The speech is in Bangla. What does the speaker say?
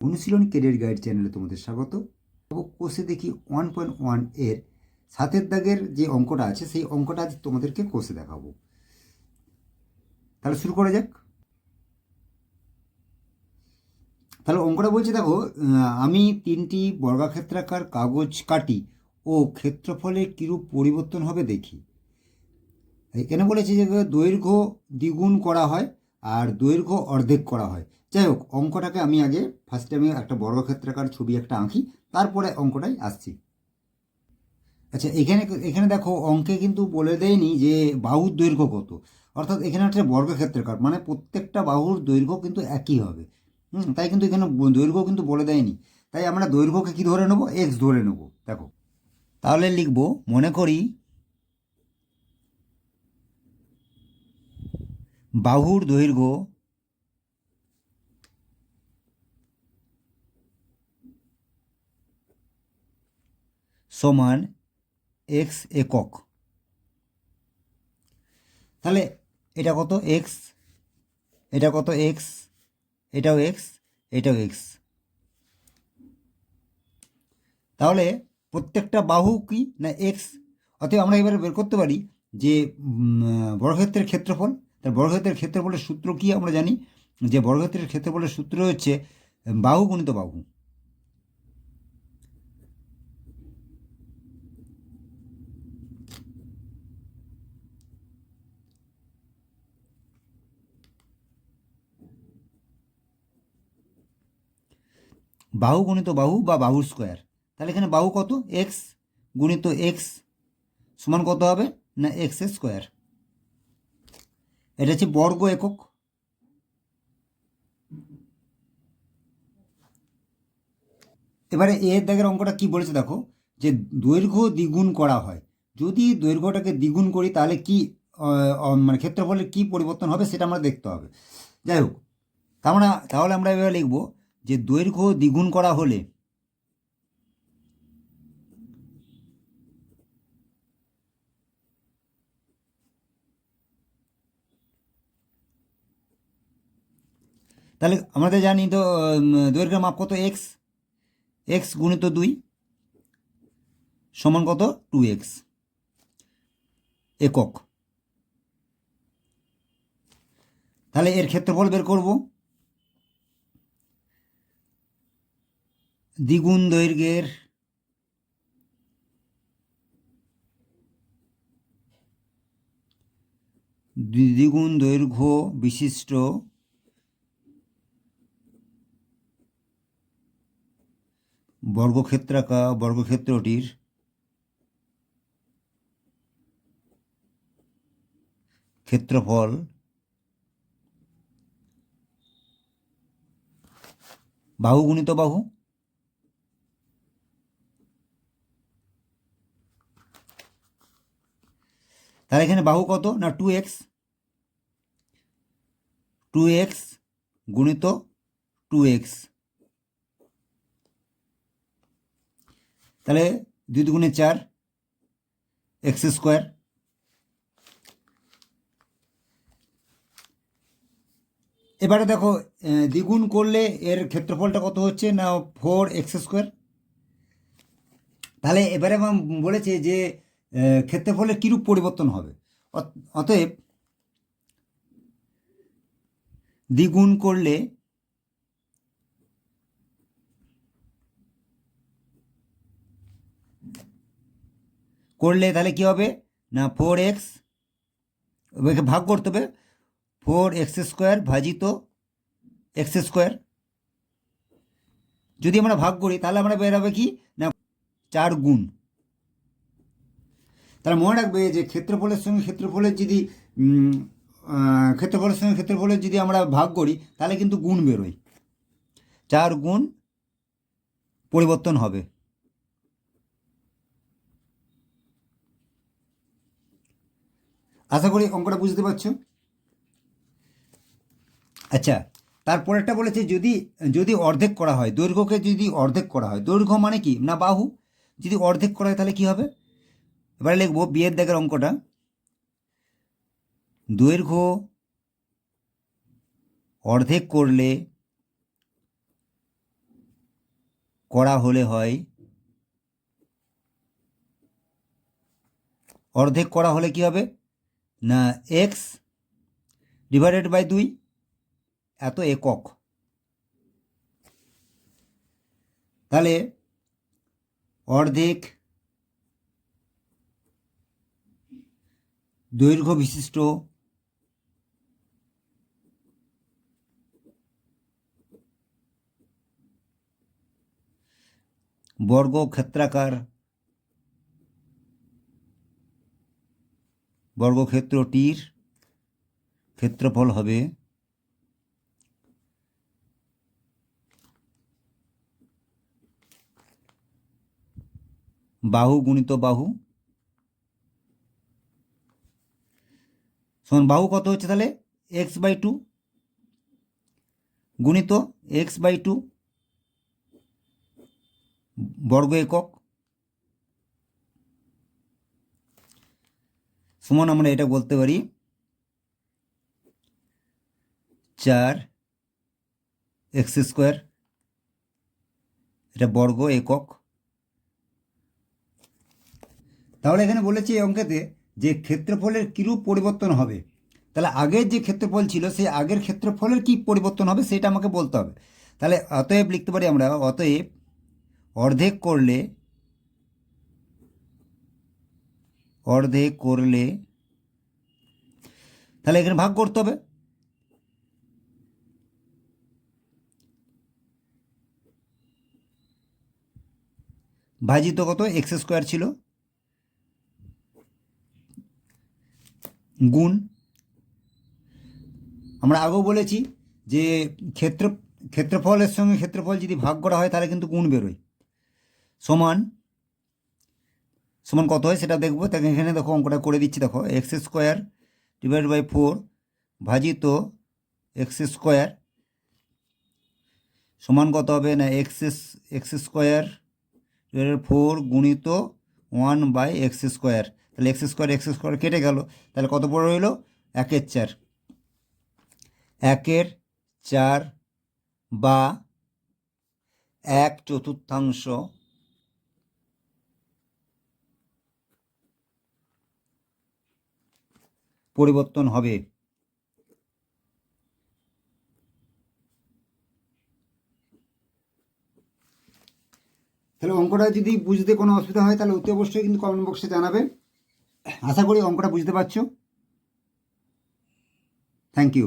অনুশীলনী ক্যারিয়ার গাইড চ্যানেলে তোমাদের স্বাগত। কোষে দেখি 1.1 এর সাতের দাগের যে অঙ্কটা আছে সেই অঙ্কটা আজ তোমাদেরকে কোষে দেখাবো। তাহলে শুরু করা যাক। তাহলে অঙ্কটা বলছে, দেখো, আমি 3টি বর্গাক্ষেত্রাকার কাগজ কাটি ও ক্ষেত্রফলের কিরূপ পরিবর্তন হবে দেখি। এখানে বলেছে যে দৈর্ঘ্য দ্বিগুণ করা হয় আর দৈর্ঘ্য অর্ধেক করা হয়। যাই হোক, অঙ্কটাকে আমি আগে ফার্স্টে আমি একটা বর্গক্ষেত্রাকার ছবি একটা আঁকি, তারপরে অঙ্কটাই আসছি। আচ্ছা, এখানে এখানে দেখো, অঙ্কে কিন্তু বলে দেয়নি যে বাহুর দৈর্ঘ্য কত। অর্থাৎ এখানে হচ্ছে বর্গক্ষেত্রাকার, মানে প্রত্যেকটা বাহুর দৈর্ঘ্য কিন্তু একই হবে। তাই কিন্তু এখানে দৈর্ঘ্য কিন্তু বলে দেয়নি। তাই আমরা দৈর্ঘ্যকে কি ধরে নেবো? এক্স ধরে নেবো। দেখো, তাহলে লিখবো, মনে করি বাহুর দৈর্ঘ্য সমান এক্স একক। তাহলে এটা কত? এক্স। এটা কত? এক্স। এটাও এক্স, এটাও এক্স। তাহলে প্রত্যেকটা বাহু কি না এক্স। অতএব আমরা এবারে বের করতে পারি যে বর্গক্ষেত্রের ক্ষেত্রফল। তার বর্গক্ষেত্রের ক্ষেত্রফলের সূত্র কি আমরা জানি, যে বর্গক্ষেত্রের ক্ষেত্রফলের সূত্র হচ্ছে বাহু গুণিত বাহু। বাহু গুণিত বাহু বা বাহুর স্কোয়ার। তাহলে এখানে বাহু কত? এক্স গুণিত এক্স সমান কত হবে না এক্স স্কোয়ার। এটা হচ্ছে বর্গ একক। এবারে এর দাগের অঙ্কটা কি বলেছে দেখো, যে দৈর্ঘ্য দ্বিগুণ করা হয়। যদি দৈর্ঘ্যটাকে দ্বিগুণ করি তাহলে কি মানে ক্ষেত্রফলের কি পরিবর্তন হবে সেটা আমরা দেখতে হবে। যাই হোক, তাহলে আমরা এবার লিখব যে দৈর্ঘ্য দ্বিগুণ করা হলে তাহলে আমাদের জানি তো দৈর্ঘ্যের মাপ কত? এক্স। এক্স গুণিত 2 সমান কত? 2x একক। তাহলে এর ক্ষেত্রফল বের করব। দ্বিগুণ দৈর্ঘ্যের দ্বিগুণ দৈর্ঘ্য বিশিষ্ট বর্গক্ষেত্রটির ক্ষেত্রফল বাহু গুণিত বাহু। তাহলে এখানে বাহু কত না 2x। 2x গুণিত 2x। তাহলে 2 দুগুণে 4 এক্স স্কোয়ার। এবারে দেখো, দ্বিগুণ করলে এর ক্ষেত্রফলটা কত হচ্ছে না 4x স্কোয়ার। তাহলে এবারে বলেছে যে ক্ষেত্রফলের কিরূপ পরিবর্তন হবে। অতএব দ্বিগুণ করলে তাহলে কি হবে না 4x, ভাগ করতে হবে, 4x স্কোয়ার ভাজিত এক্স স্কোয়ার। যদি আমরা ভাগ করি তাহলে আমরা বের হবে কি না 4 গুণ। তাহলে মনে রাখবে যে ক্ষেত্রফলের সঙ্গে ক্ষেত্রফলের যদি আমরা ভাগ করি তাহলে কিন্তু গুণ বেরোয়। 4 গুণ পরিবর্তন হবে। আশা করি অঙ্কটা বুঝতে পারছো। আচ্ছা, তারপরেরটা বলেছে যদি অর্ধেক করা হয়, দৈর্ঘ্যকে যদি অর্ধেক করা হয়, দৈর্ঘ্য মানে কি না বাহু, যদি অর্ধেক করা হয় তাহলে কি হবে। এবারে লিখবো বিয়ের দাগের অঙ্কটা। দৈর্ঘ্য অর্ধেক করলে করা হলে হয়, অর্ধেক করা হলে কি হবে না এক্স ডিভাইডেড বাই 2 এত একক। তাহলে অর্ধেক দৈর্ঘ্য বিশিষ্ট বর্গক্ষেত্রটির ক্ষেত্রফল হবে বাহু গুণিত বাহু সমান বাহু কত হচ্ছে তাহলে x/2 গুণিত x/2 বর্গ একক সমান আমরা এটা বলতে পারি 4x², এটা বর্গ একক। তাহলে এখানে বলেছি এই অঙ্কেতে যে ক্ষেত্রফলের কিরূপ পরিবর্তন হবে, তাহলে আগের যে ক্ষেত্রফল ছিল সেই আগের ক্ষেত্রফলের কি পরিবর্তন হবে সেটা আমাকে বলতে হবে। তাহলে অতএব লিখতে পারি আমরা, অতএব অর্ধেক করলে তাহলে এখানে ভাগ করতে হবে, ভাজিত কত x² ছিল গুণ, আমরা আগেও বলেছি যে ক্ষেত্রফলের সঙ্গে ক্ষেত্রফল যদি ভাগ করা হয় তাহলে কিন্তু গুণ বেরোয়, সমান কত হয় সেটা দেখবো। তাকে এখানে দেখো অঙ্কটা করে দিচ্ছি, দেখো x² ডিভাইড বাই 4 ভাজিত x² সমান কত হবে না x² ডিভাইড 4 গুণিত 1/x²। তাহলে x² কেটে গেল, তাহলে কত বড় রইল 1/4, 1/4 বা 1/4 পরিবর্তন হবে। তাহলে অঙ্কটা যদি বুঝতে কোনো অসুবিধা হয় তাহলে অতি অবশ্যই কিন্তু কমেন্ট বক্সে জানাবে। আশা করি অঙ্কটা বুঝতে পারছো। Thank you.